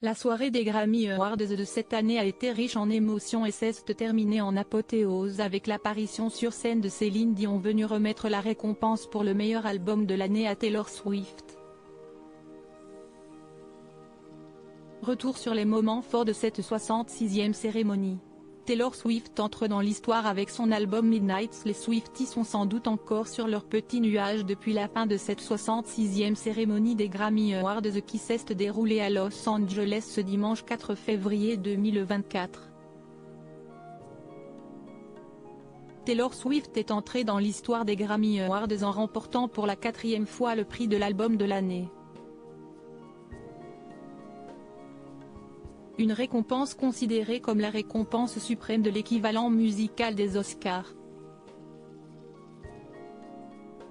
La soirée des Grammy Awards de cette année a été riche en émotions et s'est terminée en apothéose avec l'apparition sur scène de Céline Dion venue remettre la récompense pour le meilleur album de l'année à Taylor Swift. Retour sur les moments forts de cette 66e cérémonie. Taylor Swift entre dans l'histoire avec son album Midnight. Les Swifties sont sans doute encore sur leur petit nuage depuis la fin de cette 66e cérémonie des Grammy Awards qui s'est déroulée à Los Angeles ce dimanche 4 février 2024. Taylor Swift est entrée dans l'histoire des Grammy Awards en remportant pour la 4e fois le prix de l'album de l'année. Une récompense considérée comme la récompense suprême de l'équivalent musical des Oscars.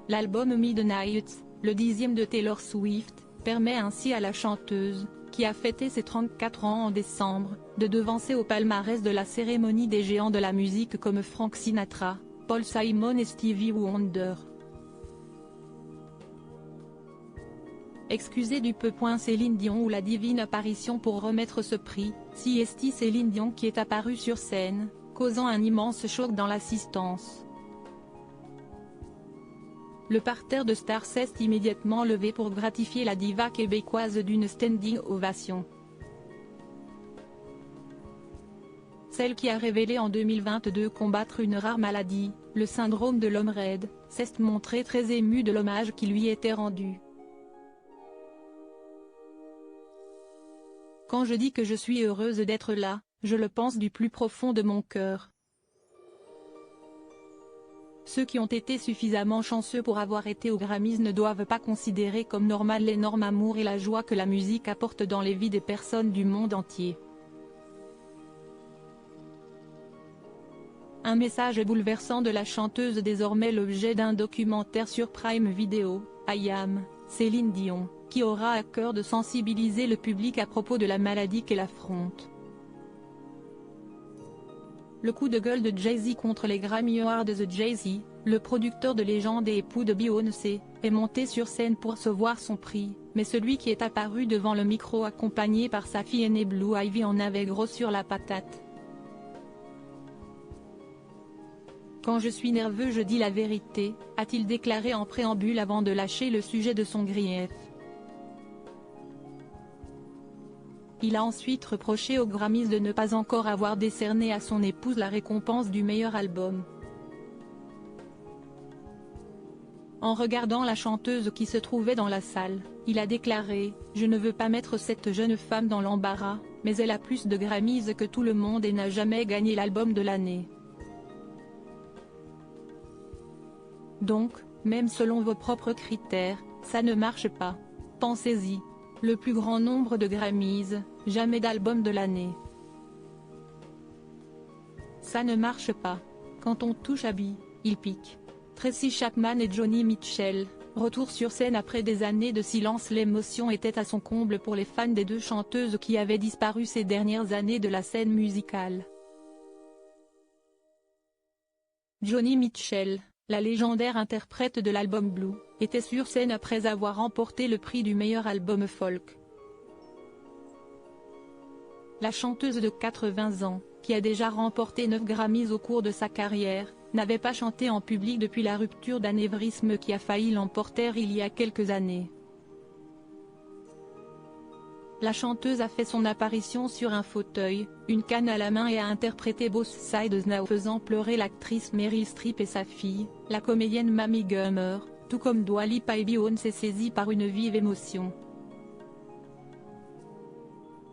L'album Midnight, le 10e de Taylor Swift, permet ainsi à la chanteuse, qui a fêté ses 34 ans en décembre, de devancer au palmarès de la cérémonie des géants de la musique comme Frank Sinatra, Paul Simon et Stevie Wonder. Excusez du peu. Céline Dion ou la divine apparition pour remettre ce prix, c'est Céline Dion qui est apparue sur scène, causant un immense choc dans l'assistance. Le parterre de stars s'est immédiatement levé pour gratifier la diva québécoise d'une standing ovation. Celle qui a révélé en 2022 combattre une rare maladie, le syndrome de l'homme raide, s'est montrée très émue de l'hommage qui lui était rendu. Quand je dis que je suis heureuse d'être là, je le pense du plus profond de mon cœur. Ceux qui ont été suffisamment chanceux pour avoir été aux Grammys ne doivent pas considérer comme normal l'énorme amour et la joie que la musique apporte dans les vies des personnes du monde entier. Un message bouleversant de la chanteuse désormais l'objet d'un documentaire sur Prime Video, I Am, Céline Dion, qui aura à cœur de sensibiliser le public à propos de la maladie qu'elle affronte. Le coup de gueule de Jay-Z contre les Grammy Awards. Jay-Z, le producteur de légende et époux de Beyoncé, est monté sur scène pour recevoir son prix, mais celui qui est apparu devant le micro accompagné par sa fille aînée Blue Ivy en avait gros sur la patate. Quand je suis nerveux je dis la vérité, a-t-il déclaré en préambule avant de lâcher le sujet de son grief. Il a ensuite reproché aux Grammys de ne pas encore avoir décerné à son épouse la récompense du meilleur album. En regardant la chanteuse qui se trouvait dans la salle, il a déclaré « Je ne veux pas mettre cette jeune femme dans l'embarras, mais elle a plus de Grammys que tout le monde et n'a jamais gagné l'album de l'année. Donc, même selon vos propres critères, ça ne marche pas. Pensez-y. Le plus grand nombre de Grammys, jamais d'album de l'année. Ça ne marche pas. Quand on touche à Bi, il pique. » Tracy Chapman et Joni Mitchell, retour sur scène après des années de silence. L'émotion était à son comble pour les fans des deux chanteuses qui avaient disparu ces dernières années de la scène musicale. Joni Mitchell, la légendaire interprète de l'album Blue, était sur scène après avoir remporté le prix du meilleur album folk. La chanteuse de 80 ans, qui a déjà remporté 9 Grammys au cours de sa carrière, n'avait pas chanté en public depuis la rupture d'anévrisme qui a failli l'emporter il y a quelques années. La chanteuse a fait son apparition sur un fauteuil, une canne à la main et a interprété Both Sides Now faisant pleurer l'actrice Meryl Streep et sa fille, la comédienne Mamie Gummer, tout comme Dua Lipa et Beyoncé saisie par une vive émotion.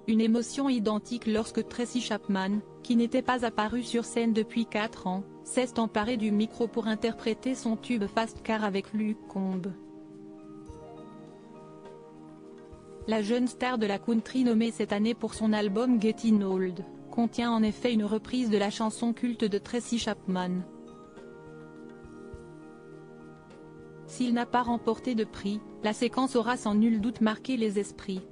Une émotion identique lorsque Tracy Chapman, qui n'était pas apparue sur scène depuis 4 ans, s'est emparée du micro pour interpréter son tube Fast Car avec Luke Combs. La jeune star de la country nommée cette année pour son album Getting Old, contient en effet une reprise de la chanson culte de Tracy Chapman. S'il n'a pas remporté de prix, la séquence aura sans nul doute marqué les esprits.